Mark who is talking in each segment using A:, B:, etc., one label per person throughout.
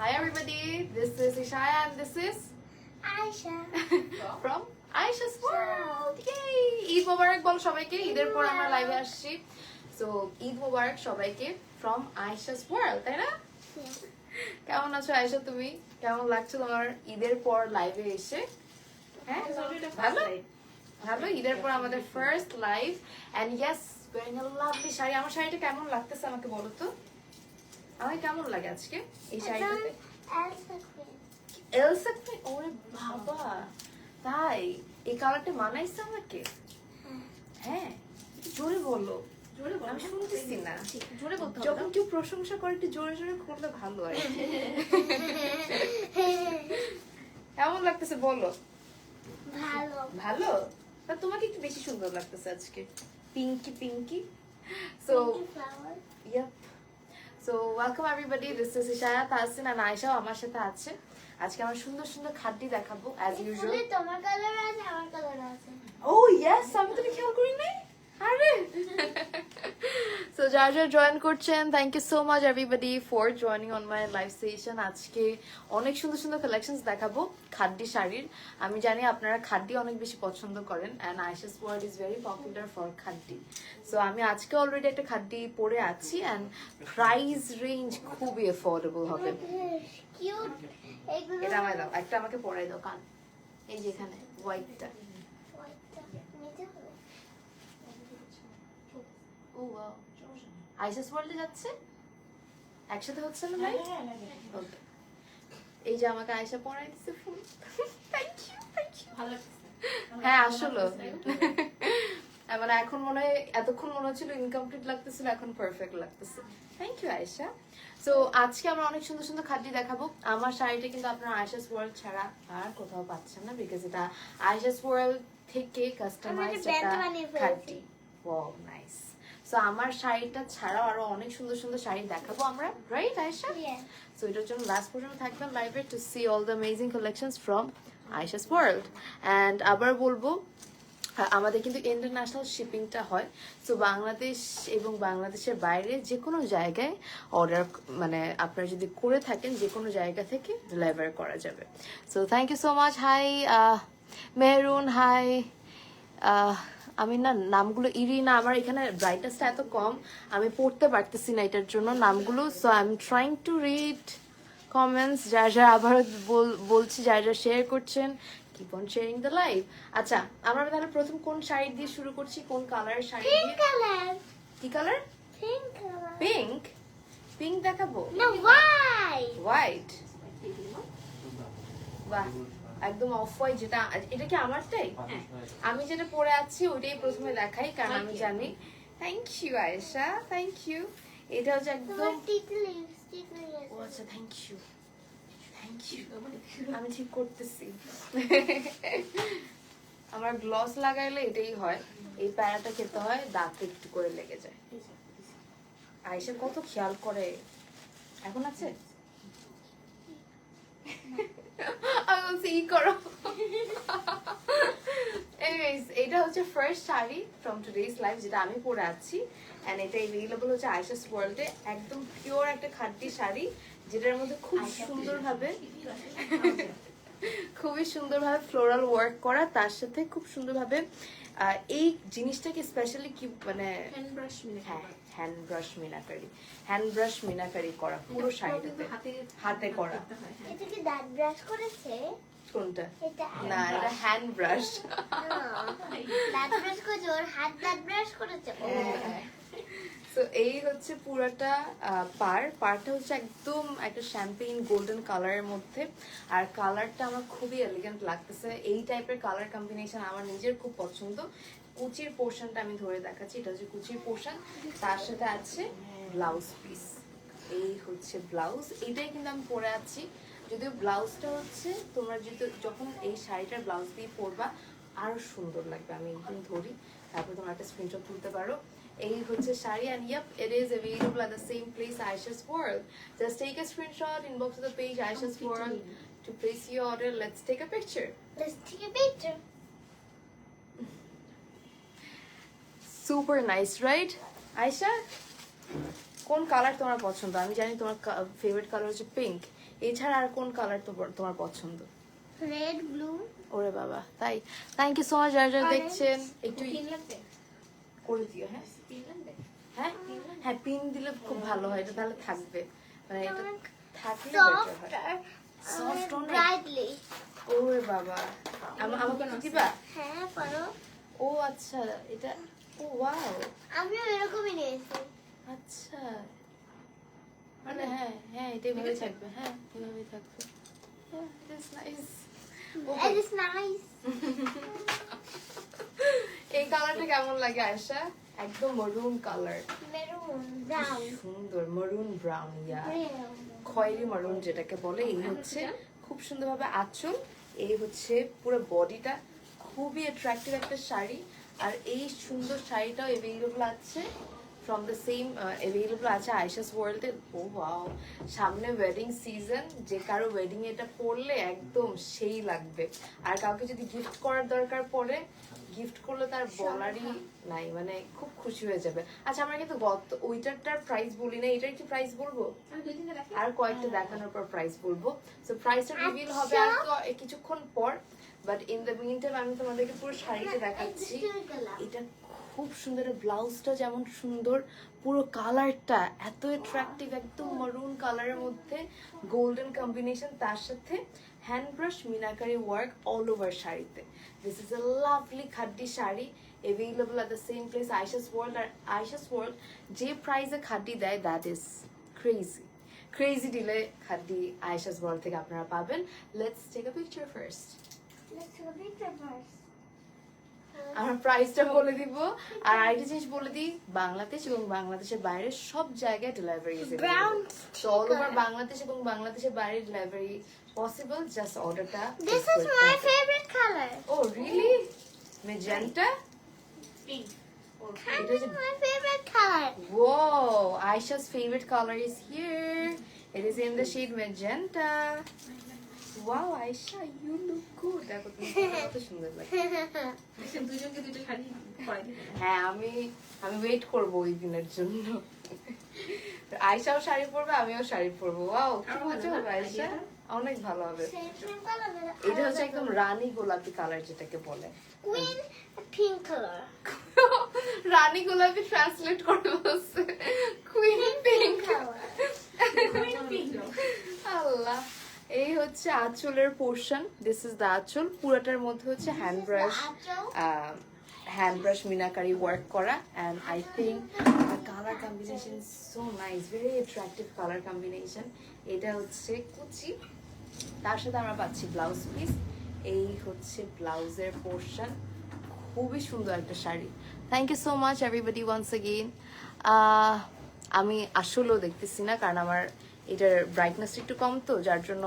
A: Hi everybody, this is Ishaya and this is
B: Aisha.
A: from Aisha's World. Yay! Eid মোবারক বল সবাইকে, ঈদের পর আমরা লাইভে আসছি। সো ঈদ মোবারক সবাইকে from Aisha's World, তাই না? কেমন আছো আয়েশা তুমি? কেমন লাগছে তোমার ঈদের পর লাইভে এসে? হ্যাঁ ভালো ভালো, ঈদের পর আমাদের first live and yes wearing a lovely saree. আমার শাড়িটা কেমন লাগতেছে আমাকে বলো তো, আমাকে কেমন লাগে আজকে এই শাড়িটাতে? এলসা কুইন, ওরে বাবা তাই এই কালারটা মানাইছে আমাকে? হ্যাঁ জোরে বলো, জোরে বলো, আমি শুনতেছি না। জোরে বলতে হবে, যখন কেউ প্রশংসা করে একটু জোরে জোরে করলে ভালো হয়। কেমন লাগতেছে বলো?
B: ভালো।
A: ভালো? তা তোমাকে একটু বেশি সুন্দর লাগতেছে আজকে, Pinky Pinky. So yep, so welcome everybody, this is Ishaya, Tahsin and Aisha আমার সাথে আছে। আজকে আমরা সুন্দর সুন্দর খাদ্য দেখাবো as usual।
B: তোমার কালার আছে, আমার কালার আছে।
A: Oh yes, আমি তো খেয়াল করি নাই। আরে so যারা যারা জয়েন করছেন, thank you so much everybody for joining on my live session. আজকে অনেক সুন্দর সুন্দর কালেকশনস দেখাবো খাদ্য শাড়ির। আমি জানি আপনারা খাদ্য অনেক বেশি পছন্দ করেন and Ayesha's world is very popular for khadi. সো আমি আজকে অলরেডি একটা খাদ্য পরে আছি এন্ড প্রাইস রেঞ্জ খুবই অ্যাফোর্ডেবল হবে।
B: কিউট। এগুলো
A: এটা আমায় দাও, একটা আমাকে পরাই দাও কান, এই যে এখানে হোয়াইটটা। ও ওয়াও, আয়েশাস ওয়ার্ল্ডে যাচ্ছে একসাথে হচ্ছে না ভাই? ওকে, এই যে আমাকে আয়েশা পরাই দিছে ফুল। থ্যাংক ইউ থ্যাংক ইউ, ভালো লাগছে। হ্যাঁ আসলে মানে এখন মনে হয়, এতক্ষণ মনে হচ্ছিল ইনকমপ্লিট লাগতেছিল, এখন পারফেক্ট লাগতেছে। Thank you Ayesha. সো আজকে আমরা অনেক সুন্দর সুন্দর খাদ্য দেখাবো। আমার শাড়িটা কিন্তু আপনারা আয়েশাস ওয়ার্ল্ড ছাড়া আর কোথাও পাচ্ছেন না, বিকজ এটা আয়েশাস ওয়ার্ল্ড থেকে কাস্টমাইজড একটা খাদ্য। Wow nice. সো আমার শাড়িটা ছাড়াও আরো অনেক সুন্দর সুন্দর শাড়ি দেখাবো আমরা, রাইট আয়েশা? সো এটার জন্য লাস্ট পর্যন্ত থাকবেন লাইভে to see all the amazing collections from Ayesha's world. And আবার বলবো, আমাদের কিন্তু ইন্টারন্যাশনাল শিপিংটা হয়। সো বাংলাদেশ এবং বাংলাদেশের বাইরে যে কোনো জায়গায় অর্ডার, মানে আপনারা যদি করে থাকেন যে কোনো জায়গা থেকে ডেলিভার করা যাবে। So thank you so much. Hi Mehrun, hi. আমি না নামগুলো ইরিনা, আমার এখানে ব্রাইটনেসটা এত কম আমি পড়তে পারতেছি না এটার জন্য নামগুলো। So I am trying to read comments. যারা যারা আবার বলছি, যারা যারা শেয়ার করছেন, keep on sharing the live. আচ্ছা আমরা তাহলে প্রথম কোন শাড়ি দিয়ে শুরু করছি, কোন কালারের শাড়ি দিয়ে?
B: Pink colour.
A: কি colour?
B: Pink colour.
A: Pink? Pink দেখাবো
B: না হোয়াইট।
A: হোয়াইট? বাহ, একদম অফ হোয়াইট। যেটা এটা কি আমারটাই? আমি যেটা পরে আছি ওইটাই প্রথমে দেখাই, কারণ আমি জানি। Thank you Ayesha, thank you. এটা হচ্ছে একদম, ও আচ্ছা থ্যাংক ইউ থ্যাংক ইউ, আমি ঠিক করতেছি। আমার গ্লস লাগাইলে এটাই হয়, এই প্যারাটা খেতে হয়, দাঁতে একটু করে লেগে যায়। আয়েশা কত খেয়াল করে। এখন আছে? আমি বলছি ই করো। এনিওয়েজ, এটা হচ্ছে first sari from today's live যেটা আমি পরে আছি এন্ড এটা এভেইলেবল হচ্ছে আয়েশাস ওয়ার্ল্ডে। একদম পিওর একটা খাদ্য শাড়ি যেটার মধ্যে খুব সুন্দরভাবে খুবই সুন্দরভাবে ফ্লোরাল ওয়ার্ক করা, তার সাথে খুব সুন্দরভাবে এই জিনিসটাকে স্পেশালি কি মানে হ্যান্ড ব্রাশ মিনাকারি করা পুরো শাড়িটাতে, হাতে করা।
B: এটা কি দাঁত ব্রাশ করেছে?
A: কোনটা?
B: এটা
A: না, এটা হ্যান্ড ব্রাশ।
B: দাঁত ব্রাশ করেছে, ওর হাত দাঁত ব্রাশ করেছে।
A: তো এই হচ্ছে পুরোটা পারটা হচ্ছে একদম একটা শ্যাম্পেইন গোল্ডেন কালারের মধ্যে, আর কালারটা আমার খুবই এলিগেন্ট লাগতেছে। এই টাইপের কালার কম্বিনেশন আমার নিজের খুব পছন্দ। কুচির পোর্শনটা আমি ধরে দেখাচ্ছি, এটা হচ্ছে কুচির পোর্শন, তার সাথে আছে ব্লাউজ পিস। এই হচ্ছে ব্লাউজ, এটাই কিন্তু আমি পরে আছি। যদিও ব্লাউজটা হচ্ছে তোমরা যখন এই শাড়িটার ব্লাউজ দিয়ে পরবা আরো সুন্দর লাগবে। আমি একদম ধরি, তারপর তোমরা একটা স্ক্রিনশট তুলতে পারো। এই হচ্ছে sari and yep, it is available at the same place, Aisha's World. Just take a screenshot, inbox to the page Aisha's World to place your order. Let's take a picture.
B: Let's take a picture.
A: Super nice, right? Aisha, কোন colour তোমার পছন্দ? আমি জানি তোমার favourite colour হচ্ছে pink, এছাড়া আর কোন colour তোমার পছন্দ?
B: Red, blue.
A: ওরে বাবা, তাই? থ্যাংক ইউ সো মাচ যারা যারা
B: Orange.
A: দেখছেন, একটু
C: পিন লাগবে?
A: করে দিও। হ্যাঁ
C: পিন লাগবে?
A: হ্যাঁ হ্যাঁ, পিন দিলে খুব ভালো হয়, এটা তাহলে থাকবে, মানে এটা থাকলে
B: Soft
A: বেটার হয়।
B: আর
A: Soft অনেক?
B: brightly.
A: ওরে বাবা, আমাকে একটু দিবা?
B: হ্যাঁ, পারো।
A: ও আচ্ছা, এটা ও ওয়াও,
B: আমিও এরকমই নিয়েছি।
A: আচ্ছা মানে হ্যাঁ হ্যাঁ, এটা এভাবেই থাকবে, হ্যাঁ এভাবেই থাকবে। It is nice.
B: It is nice.
A: এই কালারটা কেমন লাগে আয়েশা? একদম মরুন কালার,
B: Maroon, brown,
A: সুন্দর মরুন ব্রাউন, ইয়া
B: brown.
A: খয়েরি মারুন যেটাকে বলে। এই হচ্ছে খুব সুন্দরভাবে আঁচল, এই হচ্ছে পুরো বডিটা, খুবই অ্যাট্রাক্টিভ একটা শাড়ি। আর এই সুন্দর শাড়িটাও অ্যাভেলেবল আছে ফ্রম দ্য সেম, অ্যাভেলেবল আছে আয়েশাস ওয়ার্ল্ডে। ও ওয়াও, সামনে ওয়েডিং সিজন, যে কারো ওয়েডিং এটা পরলে একদম সেই লাগবে। আর কাউকে যদি গিফট করার দরকার পড়ে, গিফট করলে তার বলারই নাই, মানে খুব খুশি হয়ে যাবে। আচ্ছা আমরা কিন্তু ওইটারটার প্রাইস বলি না, এটার কি প্রাইস বলবো?
C: আমি 2-3টা রাখি।
A: আর কয়েকটা দেখানোর পর প্রাইস বলবো। সো প্রাইসটা রিভিল হবে আর কিছুক্ষণ পর, but in the meantime আমি তোমাদেরকে পুরো শাড়িটা দেখাচ্ছি। এটা খুব সুন্দর, ব্লাউজটা যেমন সুন্দর, পুরো কালারটা এত অ্যাট্রাকটিভ, একদম মারুন কালারের মধ্যে গোল্ডেন কম্বিনেশন, তার সাথে hand brush meenakari work all over শাড়িতে। This is a lovely khaddi sari, available at the same place Ayesha's world. আর আয়েশাস ওয়ার্ল্ড যে প্রাইসে খাড্ডি দেয়, দ্যাট ইজ ক্রেজি। ক্রেজি ডিলে খাড্ডি আয়েশাস ওয়ার্ল্ড থেকে আপনারা পাবেন। Let's take a picture first.
B: Let's take a picture first.
A: আমরা প্রাইসটা বলে দিব, আর আরেকটা জিনিস বলে দিই, বাংলাদেশ এবং বাংলাদেশের বাইরে সব জায়গায় delivery
B: Brown
A: all over Bangladesh এবং বাংলাদেশের বাইরে ডেলিভারি পসিবল, জাস্ট অর্ডারটা।
B: This is my favorite color.
A: Oh really? Magenta?
C: Pink.
B: This is my favorite color.
A: Whoa, Aisha's favorite color is here. It is in the shade magenta. Wow, Aisha, you look good. দেখো তুমি কত সুন্দর লাগে।
C: দেখেন, দুজনকে দুটো শাড়ি পরাই দিবেন।
A: হ্যাঁ, আমি ওয়েট করব ওই দিনের জন্য। আয়েশাও শাড়ি পরবে, আমিও শাড়ি পরবো। ওয়াও, কি মজা হবে আয়েশা, অনেক ভালো হবে।
B: Same color.
A: এটা হচ্ছে একদম রানী গোলাপি কালার যেটাকে বলে।
B: Queen pink color.
A: রানী গোলাপি ট্রান্সলেট করে বলছে কুইন পিঙ্ক
B: color.
A: আল্লাহ। এই হচ্ছে আঁচলের পোর্শন, দিস ইজ দ্য আঁচল। পুরোটার মধ্যে হচ্ছে হ্যান্ড ব্রাশ মিনাকারি ওয়ার্ক করা, and I think colour combination so nice, very attractive colour combination. এটা হচ্ছে কুচি, তার সাথে আমরা পাচ্ছি ব্লাউজ পিস। এই হচ্ছে ব্লাউজের পোর্শন, খুবই সুন্দর একটা saree. Thank you so much everybody once again. আমি আসলেও দেখতেছি না, কারণ আমার এটার ব্রাইটনেস একটু কম, তো যার জন্য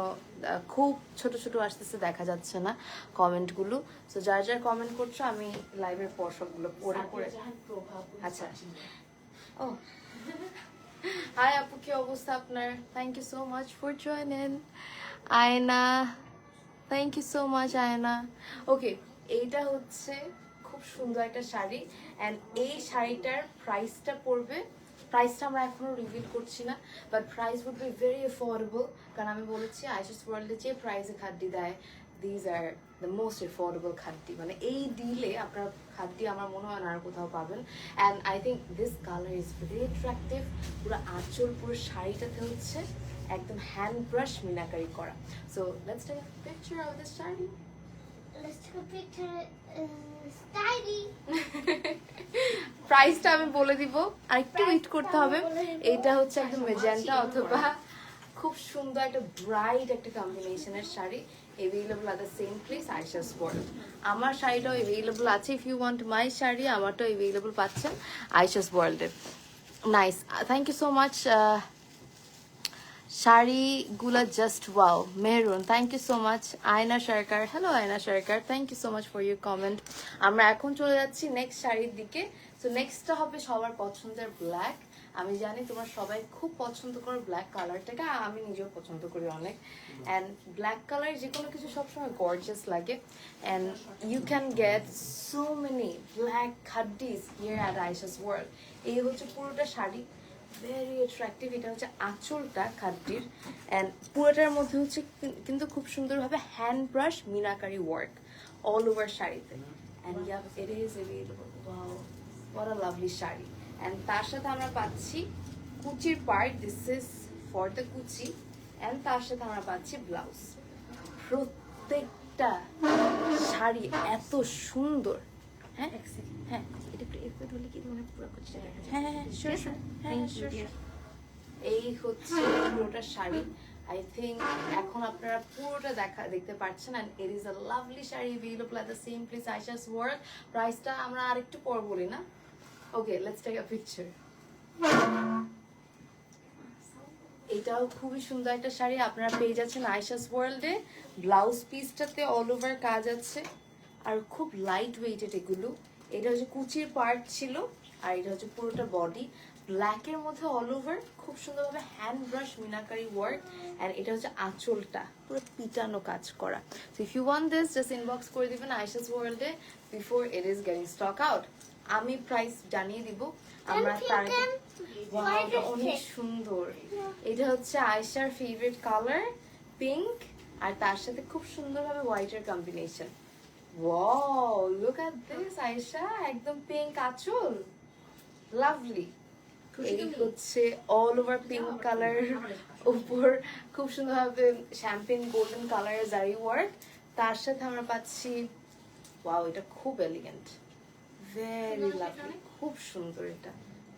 A: খুব ছোট ছোট আসতেছে, দেখা যাচ্ছে না কমেন্টগুলো। সো যার যার কমেন্ট করছো আমি লাইভের পর সবগুলো পড়ে পড়ে। আচ্ছা, ও হাই আপু, কি অবস্থা আপনার? Thank you so much for joining. Ayna, thank you so much Ayna. Okay, এইটা হচ্ছে খুব সুন্দর একটা শাড়ি, অ্যান্ড এই শাড়িটার প্রাইসটা পড়বে, প্রাইসটা আমরা এখনো রিভিল করছি না, but price would be very affordable. কারণ আমি বলেছি আয়েশাস ওয়ার্ল্ডে যে প্রাইসে খাদ্যি দেয়, these are the most affordable khaddi, মানে এই ডিলে আপনার খাদ্যি আমার মনে হয় না আর কোথাও পাবেন। And I think this colour is very attractive. পুরো আঁচল, পুরো শাড়িটাতে হচ্ছে একদম হ্যান্ড ব্রাশ মিনাকারি করা। So let's take a picture of this saree.
B: Let's take a picture. Styly.
A: প্রাইসটা আমি বলে দিব, আর একটু ওয়েট করতে হবে। এটা হচ্ছে একদম মেজেন্টা অথবা খুব সুন্দর একটা ব্রাইট একটা কম্বিনেশনের sari, available at the same place Ayesha's world. আমার শাড়িটাও অ্যাভেলেবল আছে, if you want my sari আমারটাও অ্যাভেলেবল পাচ্ছেন আয়েশাস ওয়ার্ল্ডে। Nice, thank you so much. শাড়িগুলা just wow. Mehrun, thank you so much. Ayna Sarkar, hello Ayna Sarkar, thank you so much for your comment. আমরা এখন চলে যাচ্ছি নেক্সট শাড়ির দিকে। সো নেক্সটটা হবে সবার পছন্দের ব্ল্যাক। আমি জানি তোমরা সবাই খুব পছন্দ করো ব্ল্যাক কালারটাকে, আমি নিজেও পছন্দ করি অনেক। অ্যান্ড ব্ল্যাক কালার যে কোনো কিছু সবসময় গর্জিয়াস লাগে, and you can get so many black khaddis here at Ayesha's world. এই হচ্ছে পুরোটা শাড়ি, ভেরি অ্যাট্রাকটিভ। এটা হচ্ছে আঁচলটা খাদ্যির, অ্যান্ড পুরোটার মধ্যে হচ্ছে কিন্তু খুব সুন্দরভাবে hand brush meenakari work all over শাড়িতে। And yeah it is available. Wow, what a lovely sari. And তার সাথে আমরা পাচ্ছি কুচির part, this is for the kuchi, and তার সাথে আমরা পাচ্ছি ব্লাউজ। প্রত্যেকটা শাড়ি এত সুন্দর। হ্যাঁ হ্যাঁ, এটা একটু হলে কি মনে পুরো কুচিটা দেখা যায়। হ্যাঁ হ্যাঁ শিওর শিওর, হ্যাঁ শিওর। এই হচ্ছে পুরোটা শাড়ি। আই থিঙ্ক এখন আপনারা পুরোটা দেখতে পাচ্ছেন, and it is a lovely saree available at the same place Ayesha's world. প্রাইসটা আমরা আরেকটু পর বলি না? Okay, let's take a picture. এটাও খুবই সুন্দর একটা শাড়ি, আপনারা পেয়ে যাচ্ছেন আয়েশাস ওয়ার্ল্ডে। ব্লাউজ পিসটাতে অল ওভার কাজ আছে, আর খুব লাইট ওয়েটেড এগুলো। এটা হচ্ছে কুচির পার্ট ছিল, আর এটা হচ্ছে পুরোটা বডি ব্ল্যাকের মধ্যে অল ওভার খুব সুন্দরভাবে hand brush meenakari work. And এটা হচ্ছে আঁচলটা পুরো পিটানো কাজ করা। So if you want this, just inbox করে দিবেন আয়েশাস ওয়ার্ল্ডে before it is getting stock out. আমি প্রাইস জানিয়ে দিব আমরা তার। ওয়াও, এটা অনেক সুন্দর। এটা হচ্ছে আয়েশার ফেভারিট কালার পিঙ্ক, আর তার সাথে খুব সুন্দরভাবে হোয়াইটের combination. Wow, look at this Ayesha, একদম পিঙ্ক আঁচল, লাভলি। এই হচ্ছে অল ওভার পিঙ্ক কালার, উপর খুব সুন্দরভাবে শ্যাম্পেন গোল্ডেন কালারের জারি ওয়ার্ক। তার সাথে আমরা পাচ্ছি, ওয়াও, এটা খুব এলিগেন্ট, ভেরি লাভলি, খুব সুন্দর। এটা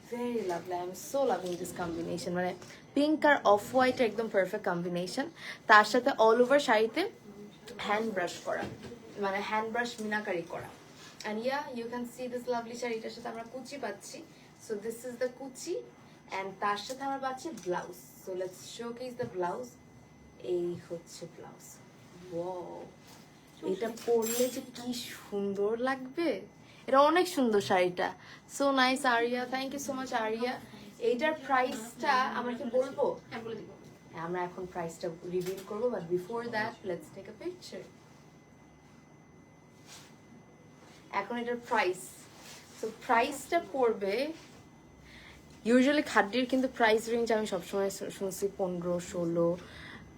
A: very lovely, I am so loving this combination. মানে পিঙ্ক আর অফ হোয়াইট একদম পারফেক্ট কম্বিনেশন। তার সাথে অল ওভার শাড়িতে হ্যান্ড ব্রাশ করা, মানে হ্যান্ড ব্রাশ মিনাকারি করা। And yeah, you can see this lovely sari. এটার সাথে আমরা কুচি পাচ্ছি, so this is the কুচি, and তার সাথে আমরা পাচ্ছি blouse. So let's showcase the blouse. এই হচ্ছে ব্লাউজ। ওয়াও, এটা পরলে যে কি সুন্দর লাগবে, এটা অনেক সুন্দর শাড়িটা। So nice Aria, thank you so much Aria. এইটার প্রাইসটা আমরা কি বলবো?
C: হ্যাঁ, বলে দিব।
A: আমরা এখন প্রাইসটা রিভিল করবো, but before that let's take a picture. এখন এটার প্রাইস, তো প্রাইসটা পড়বে, ইউজুয়ালি খাদ্যের কিন্তু প্রাইস রেঞ্জ আমি সবসময় শুনছি 15, 16,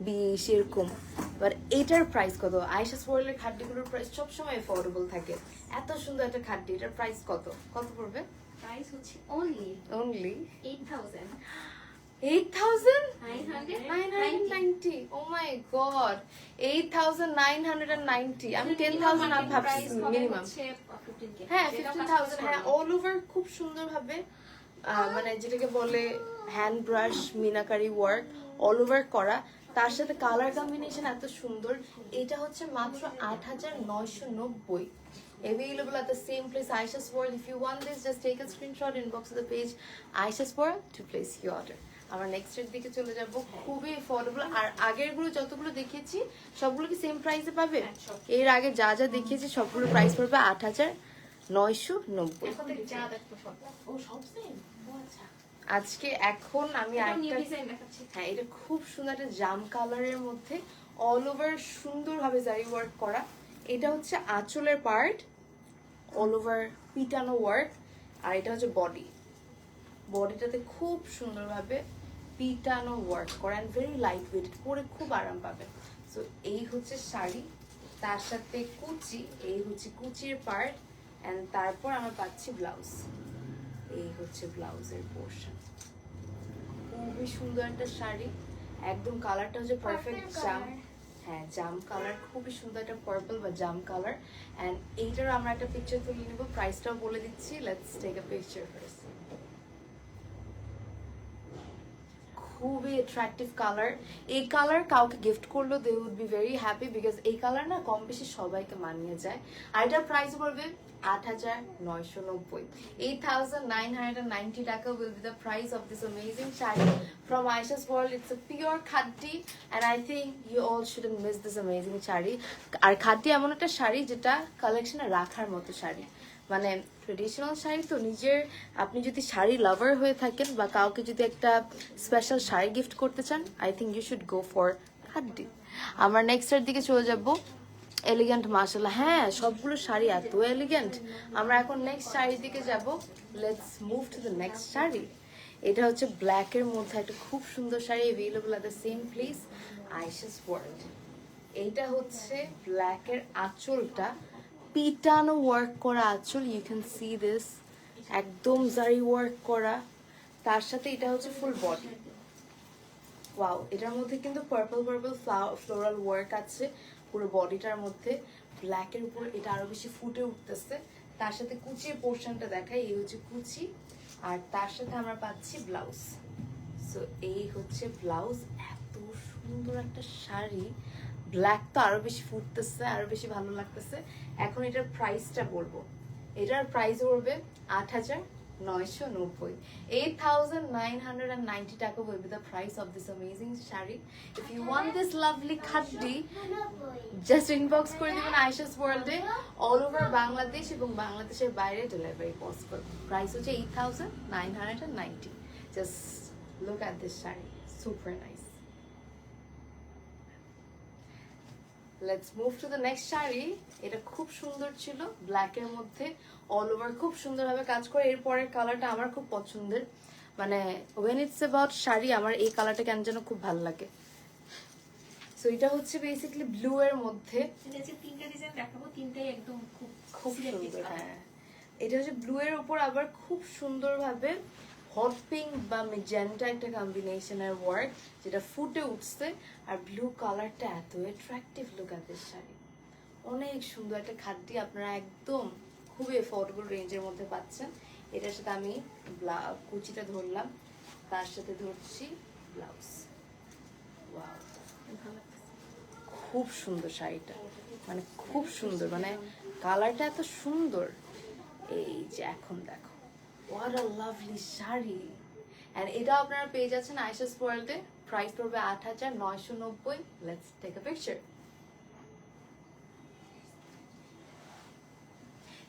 A: 20 এরকম, বাট এটার প্রাইস কত? আয়েশাস ওয়ার্ল্ডের খাদ্যগুলোর প্রাইস সবসময় অ্যাফোর্ডেবল থাকে। এত সুন্দর একটা খাদ্য, এটার প্রাইস কত পড়বে?
C: প্রাইস হচ্ছে only
A: অনলি
C: 8,000
A: 8,990। ও মাই গড, 8,990। আমি 10,000 আপ ভাবছি মিনিমাম। হ্যাঁ 15,000। হ্যাঁ, অল ওভার খুব সুন্দরভাবে মানে যেটাকে বলে hand brush meenakari work all over করা, তার সাথে কালার কম্বিনেশন এত সুন্দর। এটা হচ্ছে মাত্র 8,990। Available at the same place, Aisha's World. If you want this, just take a screenshot, inbox to the page Aisha's World to place your order. আমরা next এর দিকে চলে যাব, খুবই অ্যাফোর্ডেবল। আর আগের গুলো যতগুলো দেখিয়েছি সবগুলো কি সেম প্রাইসে পাবে? এর আগে যা যা দেখিয়েছি সবগুলো প্রাইস পড়বে 8,990। আজকে এখন আমি আরেকটা, হ্যাঁ এটা খুব সুন্দর একটা জাম কালারের মধ্যে অল ওভার সুন্দরভাবে জারি ওয়ার্ক করা। এটা হচ্ছে আঁচলের পার্ট, অল ওভার পিটানো ওয়ার্ক, আর এটা হচ্ছে বডিটাতে খুব সুন্দরভাবে পিটানো ওয়ার্ক করা, এন্ড ভেরি লাইট ওয়েট, পরে খুব আরাম পাবে। সো এই হচ্ছে শাড়ি, তার সাথে কুচি, এই হচ্ছে কুচির পার্ট, এন্ড তারপর আমরা পাচ্ছি ব্লাউজ। এই হচ্ছে ব্লাউজের পোর্শন, খুবই সুন্দর একটা শাড়ি। একদম কালারটা হচ্ছে পারফেক্ট জাম, হ্যাঁ জাম কালার, খুবই সুন্দর একটা পার্পল বা জাম কালার। এন্ড এইটার আমরা একটা পিকচার তুলে নিব, প্রাইসটাও বলে দিচ্ছি। Let's take a picture first. খুবই অ্যাট্রাকটিভ কালার। এই কালার কাউকে গিফট করলেও they would be very happy, because এই কালার না কম বেশি সবাইকে মানিয়ে যায়। আর এটার প্রাইস বলবে 8,990। 8,990 টাকা will be the price of this amazing sari from Aisha's World. It's a pure khadi, and I think you all shouldn't miss this amazing sari. আর খাদি এমন একটা শাড়ি যেটা কালেকশনে রাখার মতো শাড়ি, মানে ট্রেডিশনাল শাড়ি তো, নিজের আপনি যদি শাড়ি লাভার হয়ে থাকেন বা কাউকে যদি একটা স্পেশাল শাড়ি গিফট করতে চান, I think you should go for khadi. আমরা নেক্সটের দিকে চলে যাব। এলিগেন্ট মাশাআল্লাহ, হ্যাঁ সবগুলো শাড়ি এত এলিগেন্ট। আমরা এখন নেক্সট শাড়ির দিকে যাব। Let's move to the next sari. এটা হচ্ছে ব্ল্যাকের মধ্যে একটা খুব সুন্দর sari, available at the same place, Ayesha's world. এইটা হচ্ছে ব্ল্যাকের আঁচলটা, পিটানো ওয়ার্ক করা আঁচল, ইউ ক্যান সি দিস, একদম জারি ওয়ার্ক করা। তার সাথে এটা হচ্ছে ফুল বডি। ওয়াও, এটার মধ্যে কিন্তু পার্পল পার্পল ফ্লোরাল ওয়ার্ক আছে পুরো বডিটার মধ্যে। ব্ল্যাকের উপর এটা আরো বেশি ফুটে উঠতেছে। তার সাথে কুচির পোর্শনটা দেখাই, এই হচ্ছে কুচি, আর তার সাথে আমরা পাচ্ছি ব্লাউজ। সো এই হচ্ছে ব্লাউজ। এত সুন্দর একটা শাড়ি, ব্ল্যাক তো আরো বেশি ফুটতেছে, আরো বেশি ভালো লাগতেছে। এখন এটার প্রাইসটা বলবো। এটার প্রাইস পড়বে 8,990, 8,990 টাকা will be the price of this amazing sari. If you want this lovely khaddi, just inbox করে দিবেন আয়েশাস ওয়ার্ল্ডে। অল ওভার বাংলাদেশ এবং বাংলাদেশের বাইরে ডেলিভারি পসিবল। প্রাইস হচ্ছে 8,990। Just look at this sari, super nice. Let's move to the next sari. এটা খুব সুন্দর ছিল, ব্ল্যাকের মধ্যে অল ওভার খুব সুন্দরভাবে কাজ করে। এরপরের কালারটা আমার খুব পছন্দের, মানে ওয়েন ইটস অ্যাবাউট শাড়ি আমার এই কালারটা কেন যেন খুব ভালো লাগে। সো এটা হচ্ছে বেসিক্যালি ব্লু এর মধ্যে,
C: এটা যে তিনটা ডিজাইন দেখাবো, তিনটাই একদম খুব
A: খুব সুন্দর। হ্যাঁ, এটা হচ্ছে ব্লু এর উপর আবার খুব সুন্দরভাবে হট পিঙ্ক বা মেজেন্টা একটা কম্বিনেশনের ওয়ার্ক, যেটা ফুটে উঠছে। আর ব্লু কালারটা এত attractive look at this sari, অনেক সুন্দর একটা খাদ্য। আপনারা একদম খুবই অ্যাফোর্ডেবল রেঞ্জের মধ্যে পাচ্ছেন। এটার সাথে আমি কুচিটা ধরলাম, তার সাথে ধরছি ব্লাউজ। ওয়াও, খুব সুন্দর শাড়িটা, মানে খুব সুন্দর, মানে কালারটা এত সুন্দর। এই যে এখন দেখো, what a lovely saree. And এটা আপনারা পেয়ে যাচ্ছেন আয়েশাস ওয়ার্ল্ডে। প্রাইস পড়বে 8,990। Let's take a picture.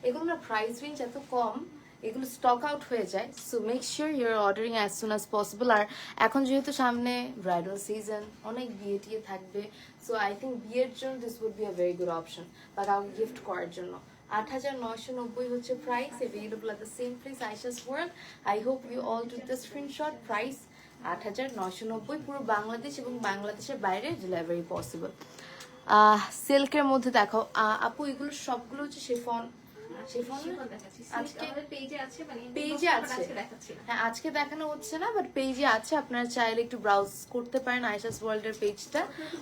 A: এগুলো না প্রাইস রেঞ্জ এত কম, এগুলো স্টক আউট হয়ে যায়। So make sure you are ordering as soon as possible. আর এখন যেহেতু সামনে ব্রাইডাল সিজন, অনেক বিয়ে টিয়ে থাকবে, সো আই থিঙ্ক বিয়ের জন্য this would be a very good option, বা কাউকে গিফট করার জন্য। 8,990 হচ্ছে price, available at the same place Ayesha's world. I hope you all took the screenshot. Price 8,990, পুরো বাংলাদেশ এবং বাংলাদেশের বাইরে ডেলিভারি পসিবল। সিল্কের মধ্যে দেখো আপু, এগুলো সবগুলো হচ্ছে শিফন। হ্যাঁ, আজকে দেখানো হচ্ছে না, বাট পেজে আছে, আপনারা চাইলে একটু ব্রাউজ করতে পারেন আয়েশাস ওয়ার্ল্ড এর পেজটা,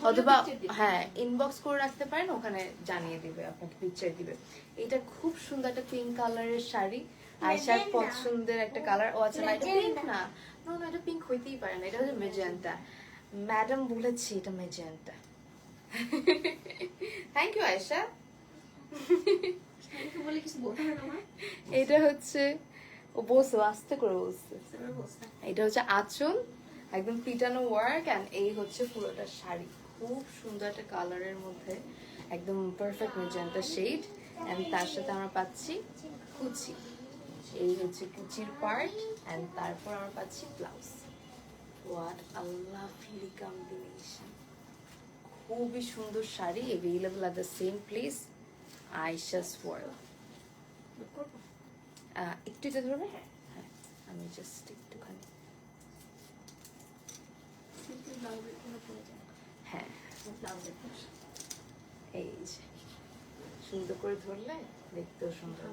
A: অথবা হ্যাঁ ইনবক্স করে রাখতে পারেন, ওখানে জানিয়ে দিবে, আপনাকে পিকচার দিবে। এটা খুব সুন্দর একটা পিঙ্ক কালারের শাড়ি, আয়েশার পছন্দের একটা কালার। ও আচ্ছা, এটা পিঙ্ক না, না এটা পিঙ্ক হইতেই পারে না, এটা হচ্ছে মেজেন্টা। ম্যাডাম বলেছি এটা মেজেন্টা। Thank you Ayesha. এটা হচ্ছে ও বসো, আস্তে করে বসছে। এটা হচ্ছে আঁচল, একদম পিটানো ওয়ার্ক, এন্ড এই হচ্ছে পুরোটা শাড়ি। খুব সুন্দর একটা কালারের মধ্যে, একদম পারফেক্ট মেজেন্টা শেড। এন্ড তার সাথে আমরা পাচ্ছি কুচি, এই হচ্ছে কুচির পার্ট, এন্ড তারপর আমরা পাচ্ছি blouse. What a lovely combination, খুবই সুন্দর sari, available at the same place Ayesha's world. একটু এটা ধরবে? হ্যাঁ, আমি জাস্ট একটুখানি, হ্যাঁ এই যে সুন্দর করে ধরলে দেখতেও সুন্দর,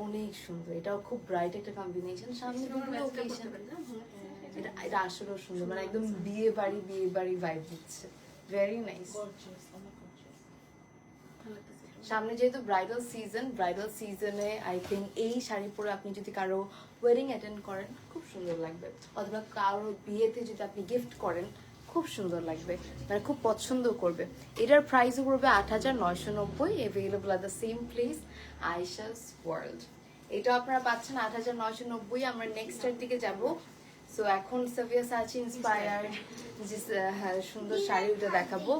A: অনেক সুন্দর। এটাও খুব ব্রাইট একটা কম্বিনেশন। সামনে এটা আসলেও সুন্দর, মানে একদম বিয়ে বাড়ি ভাইব দিচ্ছে। Very nice. সামনে যেহেতু ব্রাইডাল সিজনে আই থিঙ্ক এই শাড়ি পরে আপনি যদি কারো ওয়েডিং অ্যাটেন্ড করেন খুব সুন্দর লাগবে, অথবা কারো বিয়েতে যদি আপনি গিফট করেন খুব সুন্দর লাগবে, মানে খুব পছন্দ করবে। এটার প্রাইসও পড়বে 8,990, available at the same place Ayesha's world. এটা আপনারা পাচ্ছেন 8,990। আমরা নেক্সটের দিকে যাব। সো এখন সাফিয়া সাচি ইন্সপায়ার্ড যে সুন্দর শাড়িটা দেখাবো,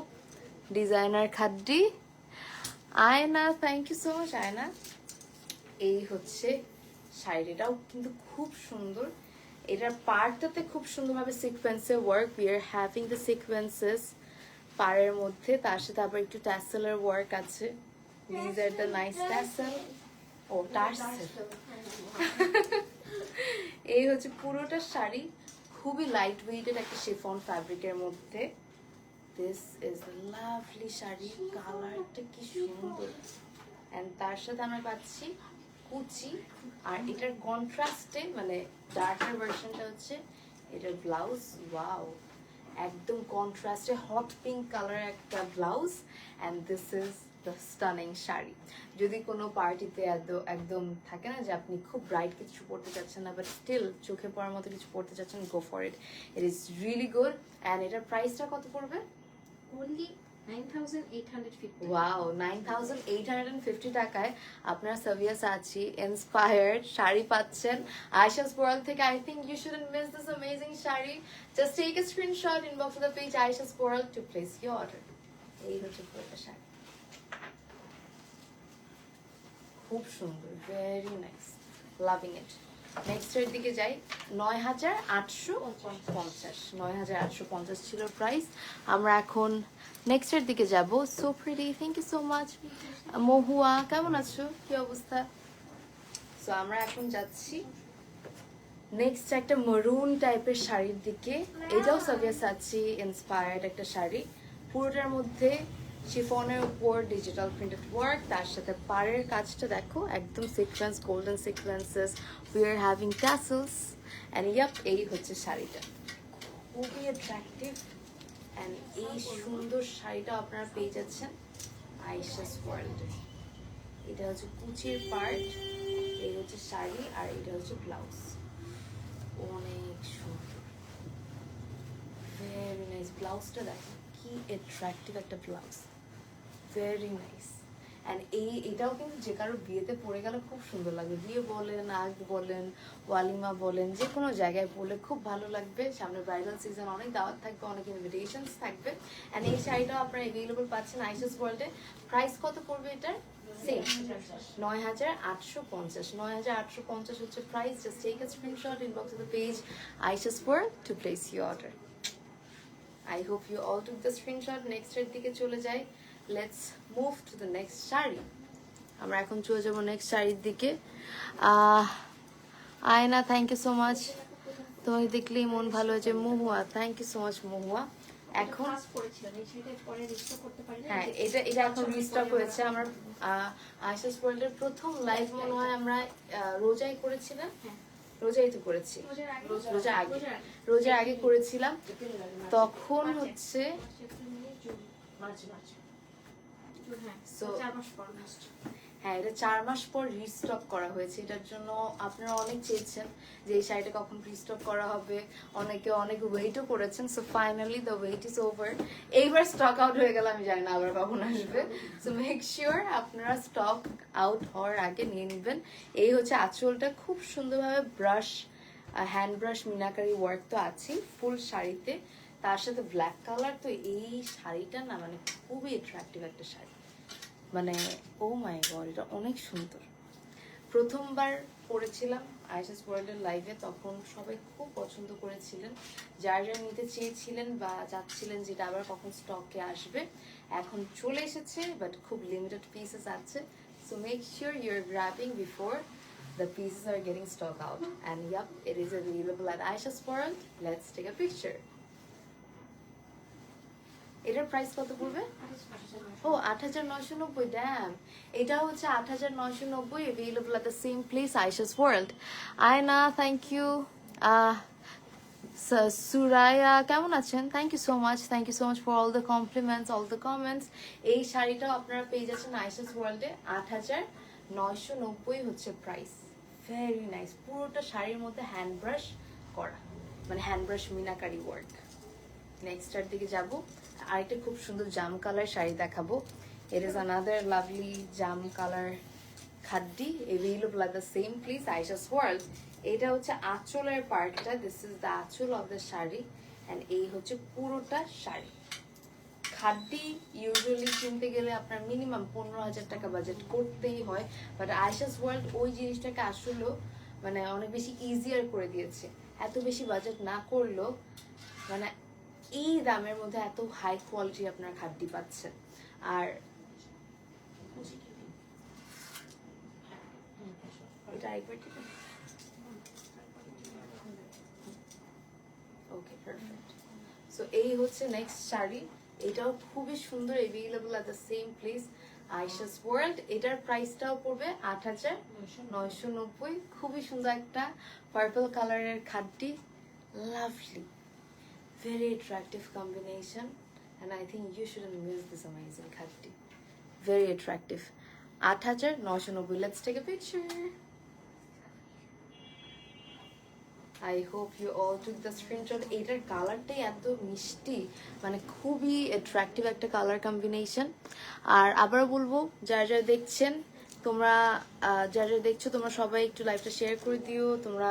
A: ডিজাইনার খাদ্দি। আয়না, থ্যাংক ইউ সো মাচ আয়না। এই হচ্ছে শাড়িটাও কিন্তু খুব সুন্দর। এটার পার্টটাতে খুব সুন্দরভাবে সিকোয়েন্সের work, we are having the sequences পাড়ের মধ্যে, তার সাথে আবার একটু ট্যাসেলের ওয়ার্ক আছে। These are the nice tassel, oh tassel. এই হচ্ছে পুরোটা শাড়ি, খুবই লাইট ওয়েটেড একটা শিফন ফ্যাব্রিকের মধ্যে। দিস ইজ লাভলি শাড়ি, কালারটা কি সুন্দর। অ্যান্ড তার সাথে আমরা পাচ্ছি কুচি, আর এটার কন্ট্রাস্টে মানে ডার্কার ভার্সনটা হচ্ছে এটার ব্লাউজ। ওয়াও, একদম কন্ট্রাস্টে হট পিঙ্ক কালার একটা blouse, and this is the stunning sari. যদি কোনো পার্টিতে একদম থাকে না যে আপনি খুব ব্রাইট কিছু পরতে চাচ্ছেন না, বাট স্টিল চোখে পড়ার মতো কিছু পরতে চাচ্ছেন, go for it, it is really good. And এটার প্রাইসটা কত পড়বে?
C: only 9,850.
A: ওয়াও, 9,850 টাকায় আপনারা সাভিয়া সাচি ইন্সপায়ার্ড শাড়ি পাচ্ছেন আয়েশাস ওয়ার্ল্ড থেকে। I think you shouldn't miss this amazing saree. Just take a screenshot, inbox the page Ayesha's world to place your order. এই হচ্ছে পুরোটা শাড়ি, খুব সুন্দর, ভেরি নাইস, লাভিং ইট। নেক্সটের দিকে যাই, 9,850, 9,850 ছিল প্রাইস। আমরা এখন নেক্সটের দিকে যাব। So pretty, thank you so much. Mahua কেমন আছো, কি অবস্থা? সো আমরা এখন যাচ্ছি নেক্সট একটা মরুন টাইপের শাড়ির দিকে। এটাও সাভিয়া সাচি ইন্সপায়ার্ড একটা শাড়ি, পুরোটার মধ্যে শিফনের উপর ডিজিটাল প্রিন্টেড ওয়ার্ক, তার সাথে পাড়ের কাজটা দেখো একদম sequence, golden sequences, we are having tassels, and yep এই হচ্ছে শাড়িটা, খুবই অ্যাট্রাকটিভ। অ্যান্ড এই সুন্দর শাড়িটা আপনারা পেয়ে যাচ্ছেন আয়েশাস ওয়ার্ল্ডে। এটা হচ্ছে কুচির পার্ট, এই হচ্ছে শাড়ি, আর এটা হচ্ছে ব্লাউজ। অনেক সুন্দর, ভেরি নাইস। ব্লাউজটা দেখো কি অ্যাট্রাকটিভ একটা ব্লাউজ, ভেরি নাইস। অ্যান্ড এটাও কিন্তু যে কারো বিয়েতে পরে গেলে খুব সুন্দর লাগবে। বিয়ে বলেন, আগ বলেন, ওয়ালিমা বলেন, যে কোনো জায়গায় পরলে খুব ভালো লাগবে। সামনে ব্রাইডাল সিজন, অনেক দাওয়াত থাকবে, অনেক ইনভিটেশনস থাকবে। অ্যান্ড এই শাড়িটাও আপনারা অ্যাভেলেবল পাচ্ছেন আয়েশাস ওয়ার্ল্ডে। প্রাইস কত পড়বে এটার? সেম, 9,850, 9,850 হচ্ছে price. Just take a screenshot, inbox the page Ayesha's world to place your order. I hope you all took the screenshot. Next এর দিকে চলে যাই, let's move to the next sari. আমরা এখন চলে যাব নেক্সট শাড়ির দিকে। আয়না, থ্যাংক ইউ সো মাচ, তোমাকে দেখলেই মন ভালো হয়েছে। মহুয়া, থ্যাংক ইউ সো মাচ মহুয়া। এখন হ্যাঁ, এটা এখন রিস্টক হয়েছে। আমরা আয়েশাস ওয়ার্ল্ডের প্রথম লাইভ মনে হয় আমরা রোজাই করেছিলাম, রোজাই তো করেছি, রোজার আগে করেছিলাম, তখন হচ্ছে হ্যাঁ, এটা 4 মাস পর রিস্টক করা হয়েছে। এটার জন্য আপনারা অনেক চেয়েছেন যে এই শাড়িটা কখন রিস্টক করা হবে, অনেকে অনেক ওয়েটও করেছেন। So finally the wait is over. এইবার স্টক আউট হয়ে গেল, আমি জানি না আবার কখন আসবে। সো মেক শিওর আপনারা স্টক আউট হওয়ার আগে নিয়ে নেবেন। এই হচ্ছে আঁচলটা, খুব সুন্দরভাবে brush, hand brush meenakari work তো আছেই ফুল শাড়িতে, তার সাথে ব্ল্যাক কালার। তো এই শাড়িটা না মানে খুবই অ্যাট্রাকটিভ একটা শাড়ি, মানে ও মাই গড, এটা অনেক সুন্দর। প্রথমবার পরেছিলাম আয়েশাস ওয়ার্ল্ডের লাইভে, তখন সবাই খুব পছন্দ করেছিলেন, যার যার নিতে চেয়েছিলেন বা চাচ্ছিলেন যেটা আবার কখন স্টকে আসবে। এখন চলে এসেছে, বাট খুব লিমিটেড পিসেস আছে। So make sure you are grabbing before the pieces are getting stock out. And yep, it is available at Aisha's World. Let's take a picture. এটার প্রাইস কত পড়বে? ও 8,990, ড্যাম। এটা হচ্ছে 8,990, available at the same place Aisha's World. Ayna, thank you. Suraiya কেমন আছেন? Thank you so much, thank you so much for all the compliments, all the comments. এই শাড়িটাও আপনারা পেয়ে যাচ্ছেন আয়েশাস ওয়ার্ল্ডে, 8,990 হচ্ছে প্রাইস। ভেরি নাইস, পুরোটা শাড়ির মধ্যে হ্যান্ড ব্রাশ করা, মানে হ্যান্ড ব্রাশ মিনাকারি ওয়ার্ক। নেক্সটার দিকে যাব, আরেকটা খুব সুন্দর জাম কালার শাড়ি দেখাবো। It is another lovely jam colour খাদ্দি, available at the same place Aisha's World. এটা হচ্ছে আঁচলের পার্টটা, দিস ইজ দ্য আঁচল অফ দ্য শাড়ি, অ্যান্ড এই হচ্ছে পুরোটা শাড়ি। খাদ্দি ইউজুয়ালি কিনতে গেলে আপনার মিনিমাম 15,000 টাকা বাজেট করতেই হয়, বাট আয়েশাস ওয়ার্ল্ড ওই জিনিসটাকে আসলেও মানে অনেক বেশি ইজিয়ার করে দিয়েছে। এত বেশি বাজেট না করলেও মানে এই দামের মধ্যে এত হাই কোয়ালিটি আপনার খাদ্দি পাচ্ছেন। আর এটা একবার ঠিক আছে, ওকে পারফেক্ট। সো এই হচ্ছে নেক্সট শাড়ি, এটাও খুবই সুন্দর, available at the same place Ayesha's World. এটার প্রাইসটাও পড়বে 8,990। খুবই সুন্দর একটা পার্পল কালারের খাদ্যি, lovely, very attractive combination, and I think you shouldn't miss this amazing khadi. Very attractive. 8,990. Let's take a picture. I hope you all took the screenshot. এটার কালারটাই এত মিষ্টি, মানে খুবই অ্যাট্রাকটিভ একটা কালার কম্বিনেশন। আর আবার বলবো, যারা যারা দেখছেন তোমরা, যারা যারা দেখছো তোমরা সবাই একটু লাইভটা শেয়ার করে দিও, তোমরা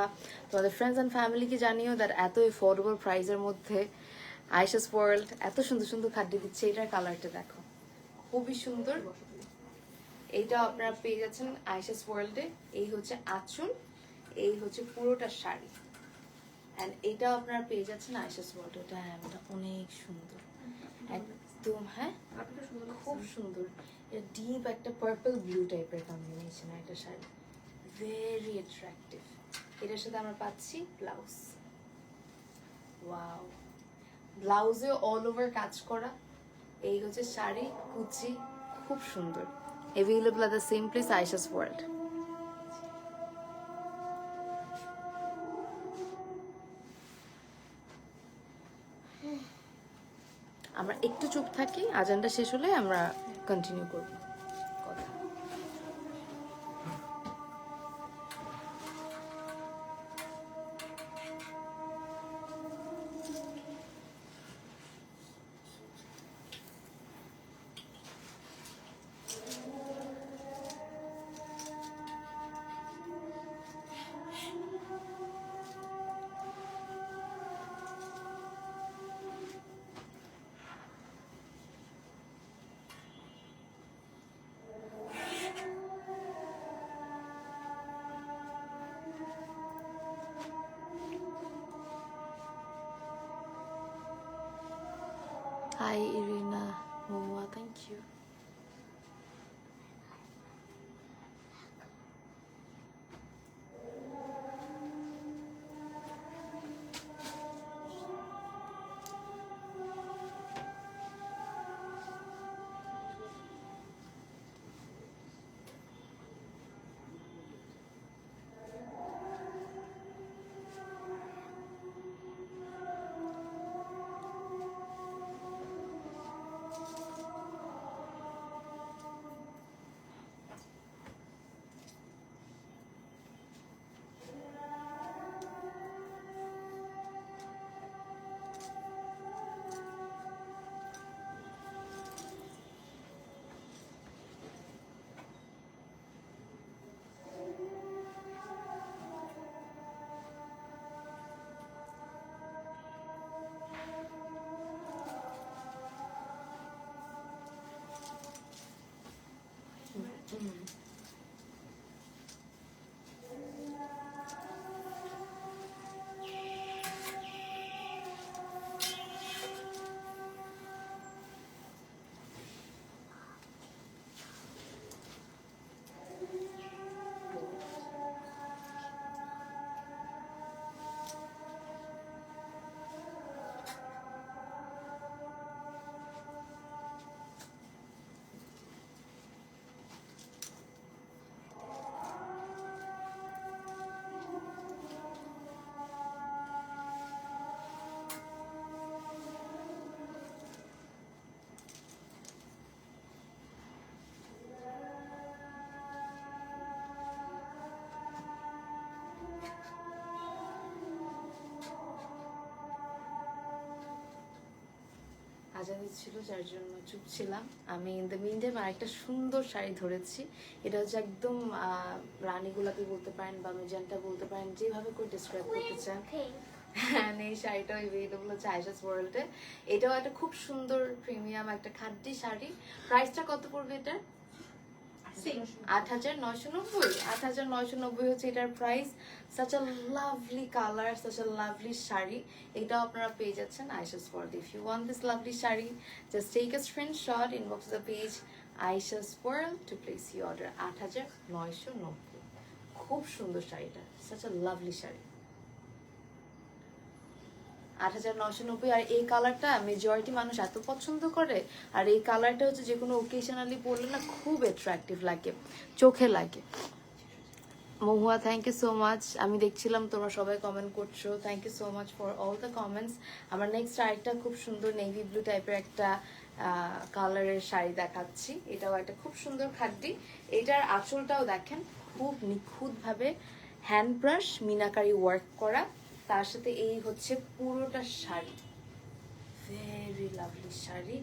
A: তোমাদের ফ্রেন্ডস অ্যান্ড ফ্যামিলিকে জানিও দ্যাট এত এফোর্ডেবল প্রাইসের মধ্যে আয়েশাস ওয়ার্ল্ড এত সুন্দর সুন্দর খাদ্য দিচ্ছে। এটার কালারটা দেখো, খুবই সুন্দর। এইটা আপনারা পেয়ে যাচ্ছেন আয়েশাস ওয়ার্ল্ডে। এই হচ্ছে আঁচল, এই হচ্ছে পুরোটা শাড়ি, অ্যান্ড এটাও আপনারা পেয়ে যাচ্ছেন আয়েশাস ওয়ার্ল্ড। এটা হ্যাঁ, এটা অনেক সুন্দর একদম, হ্যাঁ খুব সুন্দর। এটা ডিপ একটা পার্পল ব্লু টাইপের কম্বিনেশন একটা শাড়ি, ভেরি অ্যাট্রাকটিভ। এটার সাথে আমরা পাচ্ছি ব্লাউজ, ওয়াও, ব্লাউজে অল ওভার কাজ করা। এই হচ্ছে শাড়ি, কুচি, খুব সুন্দর। Available at the same place Ayesha's world. আমরা একটু চুপ থাকি, আজানটা শেষ হলে আমরা কন্টিনিউ করব কথা। Hi Irina, Momoa, thank you. আজান ছিল যার জন্য চুপ ছিলাম আমি। ইন দ্য মিন টাইম আরেকটা সুন্দর শাড়ি ধরেছি। এটা হচ্ছে একদম রানী গোলাপি বলতে পারেন বা মেজেন্টা বলতে পারেন, যেভাবে করে ডিসক্রাইব করতে চান। হ্যাঁ, এই শাড়িটা এভেলেবল হচ্ছে আয়েশাস ওয়ার্ল্ডে। এটাও একটা খুব সুন্দর প্রিমিয়াম একটা খাদ্যি শাড়ি। প্রাইসটা কত পড়বে এটা? 8,990। 8,990 হচ্ছে এটার price. Such a lovely colour, such a lovely saree. এটাও আপনারা পেয়ে যাচ্ছেন Ayesha's world. If you want this lovely saree, just take a screenshot, inbox the page Ayesha's world to place your order. 8,990। খুব সুন্দর শাড়িটা, সাচ আ লাভলি শাড়ি। 8,990। আর এই কালারটা মেজরিটি মানুষ এত পছন্দ করে, আর এই কালারটা হচ্ছে যে কোনো ওকেশনালি পরলে না খুব অ্যাট্রাকটিভ লাগে, চোখে লাগে। Mohua, thank you so much. আমি দেখছিলাম তোমরা সবাই কমেন্ট করছো, thank you so much for all the comments. আমার নেক্সট আরেকটা খুব সুন্দর নেভি ব্লু টাইপের একটা কালারের শাড়ি দেখাচ্ছি। এটাও একটা খুব সুন্দর খাড্ডি। এটার আঁচলটাও দেখেন খুব নিখুঁতভাবে হ্যান্ড ব্রাশ মিনাকারি ওয়ার্ক করা, তার সাথে এই হচ্ছে পুরোটা শাড়ি, ভেরি লাভলি শাড়ি।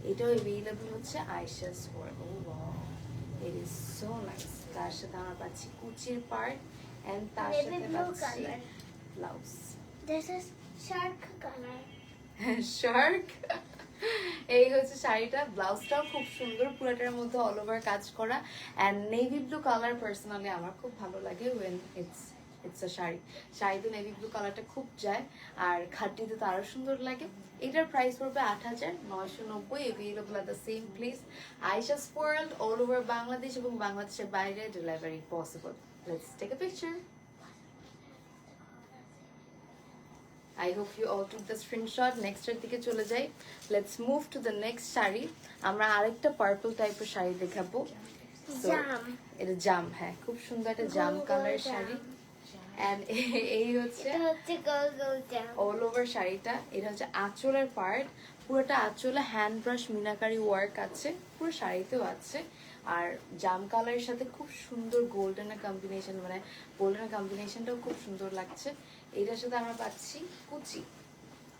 A: এটাও অ্যাভেলেবল হচ্ছে Ayesha's work. Oh wow, it is so nice. তার সাথে আমরা পাচ্ছি কুচির পার্ট এন্ড তার
B: Navy
A: সাথে
B: blue
A: পাচ্ছি
B: color.
A: Blouse.
B: This is shark color.
A: Shark. এই হচ্ছে শাড়িটা, ব্লাউজটাও খুব সুন্দর, পুরোটার মধ্যে অল ওভার কাজ করা। And navy blue colour personally আমার খুব ভালো লাগে ওয়েন ইটস আ শাড়ি। শাড়িতে নেভি ব্লু কালারটা খুব যায়, আর খাটটিতে তো আরো সুন্দর লাগে। এটার প্রাইস পড়বে 8,990। Available at the same place Ayesha's world, all over Bangladesh এবং বাংলাদেশের বাইরে delivery possible. Let's take a picture. I hope you all took the screenshot. Next এর দিকে চলে যাই। Let's move to the next sari. আমরা আরেকটা পার্পল টাইপের শাড়ি দেখাবো। So,
B: Jam.
A: এটা জাম, হ্যাঁ খুব সুন্দর একটা জাম কালারের শাড়ি। এন্ড এই হচ্ছে
B: এটা হচ্ছে গোল গোল jam.
A: অল ওভার শাড়িটা। এটা হচ্ছে আঁচলের পার্ট, পুরোটা আঁচলে হ্যান্ড ব্রাশ মিনাকারি ওয়ার্ক আছে, পুরো শাড়িতেও আছে। আর জাম কালারের সাথে খুব সুন্দর গোল্ডেনের কম্বিনেশন, মানে গোল্ডেনের কম্বিনেশনটাও খুব সুন্দর লাগছে। এটার সাথে আমরা পাচ্ছি কুচি,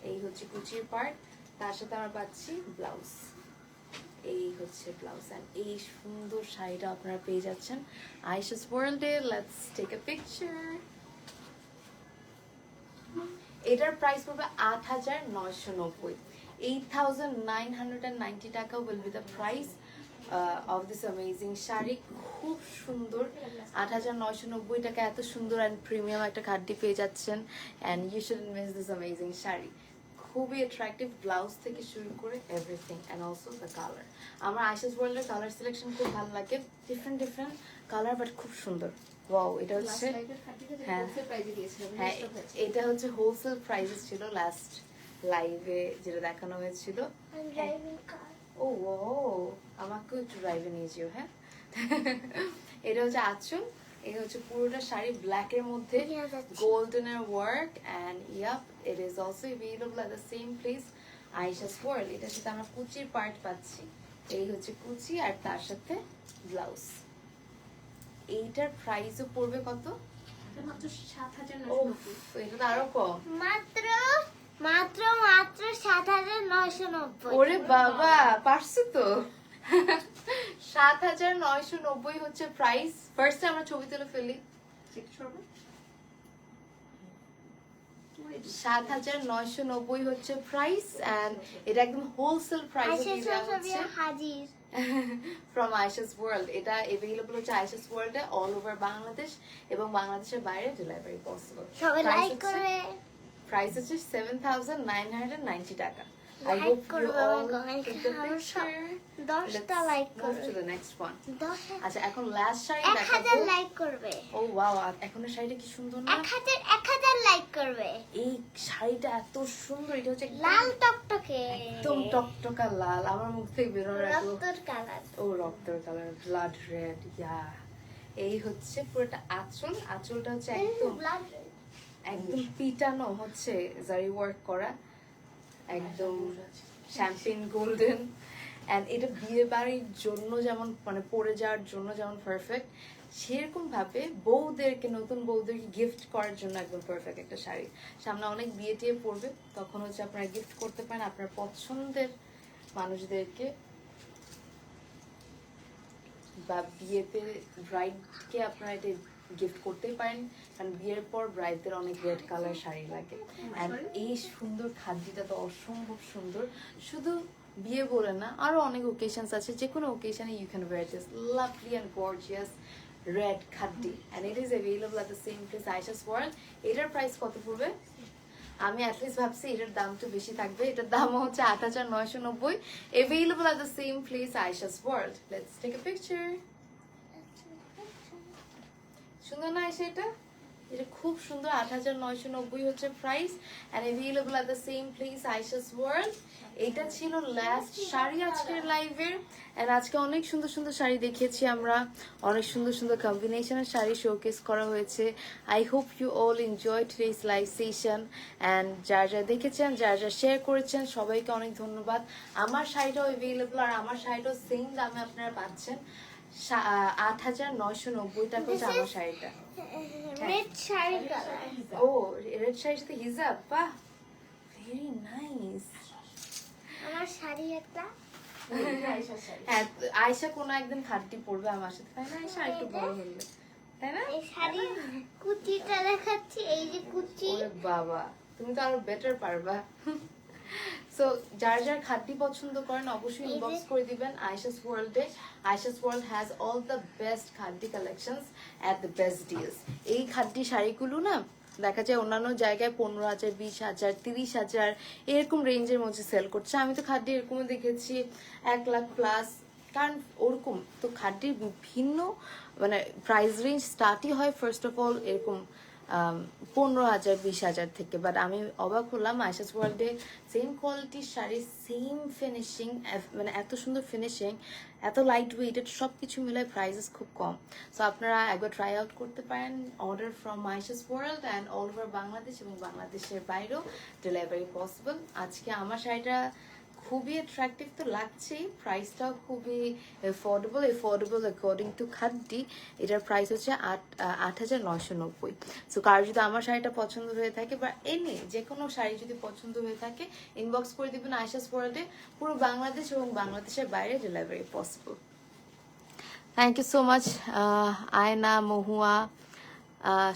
A: এই হচ্ছে কুচির পার্ট, তার সাথে আমরা পাচ্ছি ব্লাউজ, এই হচ্ছে ব্লাউজ। এন্ড এই সুন্দর শাড়িটা আপনারা পেয়ে যাচ্ছেন আয়েশাস ওয়ার্ল্ডে। Let's take a picture. এটার প্রাইস পড়বে 8,990। 8,990 টাকা will be the price of this amazing sari. খুব সুন্দর, 8,990 টাকা এত সুন্দর অ্যান্ড প্রিমিয়াম একটা খাড্ডি পেয়ে যাচ্ছেন। And you shouldn't miss this amazing sari. খুবই অ্যাট্রাকটিভ, ব্লাউজ থেকে শুরু করে everything and also the colour. আমার আয়েশাস ওয়ার্ল্ডের কালার সিলেকশন খুব ভালো লাগে, ডিফারেন্ট ডিফারেন্ট কালার বাট খুব সুন্দর। ওয়াও, এটা হচ্ছে হ্যাঁ হ্যাঁ এটা হচ্ছে হোলসেল প্রাইসেস ছিল লাস্ট লাইভে যেটা দেখানো হয়েছিল।
B: I'm driving car.
A: ও ও, আমাকেও একটু ড্রাইভে নিয়ে যেও, হ্যাঁ। এটা হচ্ছে আঁচল, এটা হচ্ছে পুরোটা শাড়ি ব্ল্যাকের মধ্যে
B: নিয়ে যাচ্ছি।
A: গোল্ডেনের work and yup it is also available at the same place Ayesha's World. এটার সাথে আমরা কুচির পার্ট পাচ্ছি, এই হচ্ছে কুচি আর তার সাথে ব্লাউজ। এইটার প্রাইসও পড়বে কত?
C: মাত্র 7,990।
A: ওহ, এটা তো আরো কম।
B: মাত্র মাত্র মাত্র 7,990.
A: ওরে বাবা, পারছো তো। 7,990 হচ্ছে প্রাইস। ফার্স্টে আমরা ছবি তুলে ফেলি।
C: চেক করবে
A: 7,990 হচ্ছে প্রাইস এন্ড এটা একদম হোলসেল প্রাইসে
B: আয়েশা
A: দিয়ে দেওয়া
B: সবই
A: হচ্ছে
B: হাজির.
A: From Ayesha's world. এটা अवेलेबल হচ্ছে আয়েশাস ওয়ার্ল্ডে অল ওভার বাংলাদেশ এবং বাংলাদেশের বাইরে ডেলিভারি পসিবল।
B: সবাই লাইক করবে.
A: প্রাইস হচ্ছে 7,990 টাকা। I
B: Like
A: hope you
B: করবে,
A: all
B: like
A: took the
B: আরো
A: picture.
B: 10টা
A: Let's
B: লাইক
A: move
B: করবে.
A: to the next one.
B: 10,000
A: আচ্ছা, এখন লাস্ট শাড়ি
B: 1,000
A: দেখাবো।
B: লাইক করবে.
A: ও ওয়াও, এখন শাড়িটা কি সুন্দর না?
B: 1,000 লাইক করবে.
A: এই শাড়িটা এত সুন্দর, এটা হচ্ছে একদম-
B: লাল টকটকে.
A: একদম টকটকা লাল, আমার মুখ থেকে বেরোনো
B: রক্তর কালার.
A: ও রক্তের কালার, ব্লাড রেড। ইয়া, এই হচ্ছে পুরোটা আঁচল। আঁচলটা হচ্ছে একদম
B: ব্লাড.
A: একদম পিটানো হচ্ছে জারি ওয়ার্ক করা, একদম শ্যাম্পেন গোল্ডেন। এন্ড এটা বিয়ে বাড়ির জন্য যেমন মানে পরে যাওয়ার জন্য যেমন পারফেক্ট, সেরকম ভাবে বউদেরকে, নতুন বউদেরকে গিফট করার জন্য একদম পারফেক্ট একটা শাড়ি। সামনে অনেক বিয়ে টিয়ে পড়বে, তখন হচ্ছে আপনারা গিফট করতে পারেন আপনার পছন্দের মানুষদেরকে, বা বিয়েতে ব্রাইডকে আপনারা এটা গিফট করতেই পারেন, কারণ বিয়ের পর ব্রাইডদের অনেক রেড কালার শাড়ি লাগে। অ্যান্ড এই সুন্দর খাদ্যটা তো অসম্ভব সুন্দর। শুধু বিয়ে বলে না, আরো অনেক ওকেশনস আছে, যে কোনো ওকেশনে you can wear this lovely and gorgeous red khadi. And it is available at the same place Ayesha's World. এটার প্রাইস কত পড়বে? আমি অ্যাটলিস্ট ভাবছি এটার দাম তো বেশি থাকবে। এটার দাম হচ্ছে 8,990। Available at the same place Ayesha's world. Let's take a picture. সুন্দর না সেটা? এটা খুব সুন্দর, 8,990 হচ্ছে price, and available at the same place Ayesha's world. এটা ছিল লাস্ট শাড়ি আজকের লাইভের, এন্ড আজকে অনেক সুন্দর সুন্দর শাড়ি দেখিয়েছি আমরা, অনেক সুন্দর সুন্দর কম্বিনেশনের শাড়ি শোকেস করা হয়েছে। I hope you all enjoy today's live session, and যারা যারা দেখেছেন, যারা যারা শেয়ার করেছেন, সবাইকে অনেক ধন্যবাদ। আমার শাড়িটাও অ্যাভেলেবল, আর আমার শাড়িটাও সেম দামে আপনারা পাচ্ছেন, 8,990 টাকা হচ্ছে আমার শাড়িটা।
B: Red sari colour.
A: ও রেড শাড়ির সাথে হিজাব, বাহ ভেরি নাইস।
B: আমার শাড়ি একটা।
A: হ্যাঁ আয়শা কোনো একদিন খাটটি পড়বে আমার সাথে, তাই না আয়শা? একটু বড় হলে, তাই না?
B: এই শাড়ির কুচিটা দেখাচ্ছি, এই যে কুচি।
A: ওরে বাবা, তুমি তো আরো বেটার পারবা। সো যার যার খাদ্য পছন্দ করেন অবশ্যই ইনবক্স করে দিবেন আয়েশাস ওয়ার্ল্ডে। Ayesha's World has all the best khadi collections at the best deals. এই খাদ্য শাড়িগুলো না দেখা যায় অন্যান্য জায়গায় 15,000, 20,000, 30,000 এরকম রেঞ্জের মধ্যে সেল করছে। আমি তো খাদ্য এরকমও দেখেছি 1 লাখ প্লাস, কারণ ওরকম তো খাদ্যের বিভিন্ন মানে প্রাইস রেঞ্জ স্টার্টই হয় ফার্স্ট অফ অল এরকম 15,000, 20,000 থেকে। বাট আমি অবাক হলাম আয়েশাস ওয়ার্ল্ডে সেম কোয়ালিটির শাড়ি, সেম ফিনিশিং, মানে এত সুন্দর ফিনিশিং, এত লাইট ওয়েটেড, সব কিছু মিলে প্রাইসেস খুব কম। সো আপনারা একবার ট্রাই আউট করতে পারেন, order from Ayesha's world and all over Bangladesh এবং বাংলাদেশের বাইরেও ডেলিভারি পসিবল। আজকে আমার শাড়িটা খুবই অ্যাট্রাকটিভ তো লাগছেই, প্রাইসটাও খুবই এফোর্ডেবল অ্যাকর্ডিং টু খাদ্যি। এটার প্রাইস হচ্ছে 8,990। সো কার যদি আমার শাড়িটা পছন্দ হয়ে থাকে বা এনে যে কোনো শাড়ি যদি পছন্দ হয়ে থাকে ইনবক্স করে দিবেন আয়েশাস ওয়ার্ল্ডে, পুরো বাংলাদেশ এবং বাংলাদেশের বাইরে delivery possible. Thank you so much Ayna, Mahua,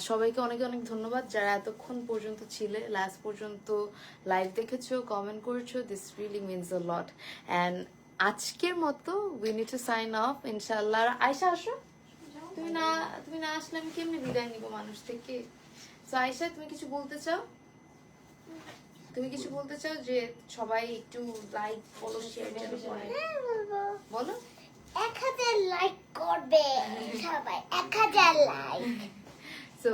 A: সবাইকে অনেক অনেক ধন্যবাদ যারা এতক্ষণ পর্যন্ত ছিলে, লাস্ট পর্যন্ত লাইভ দেখেছো, কমেন্ট করেছো, this really means a lot. And আজকের মতো we need to sign off ইনশাআল্লাহ। আয়শা আসো, তুমি না আসলে আমি কেমনে বিদায় নিব মানুষ থেকে? সো আয়শা তুমি কিছু বলতে চাও? তুমি কিছু বলতে চাও যে সবাই একটু লাইক ফলো শেয়ার যেন করে?
B: হ্যাঁ বলবো।
A: বলো।
B: 1000 লাইক করবে সবাই, 1000 লাইক।
A: সো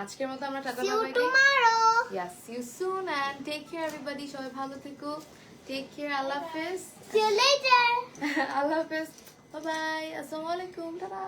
A: আজকের মতো আমরা tata
B: See you
A: bye bye.
B: tomorrow.
A: Yes, see you soon and take care everybody. সবাই ভালো থেকো। Take care. আল্লাহ হাফেজ।
B: See you later.
A: আল্লাহ হাফেজ। Bye bye. Assalamu alaikum. Ta-da.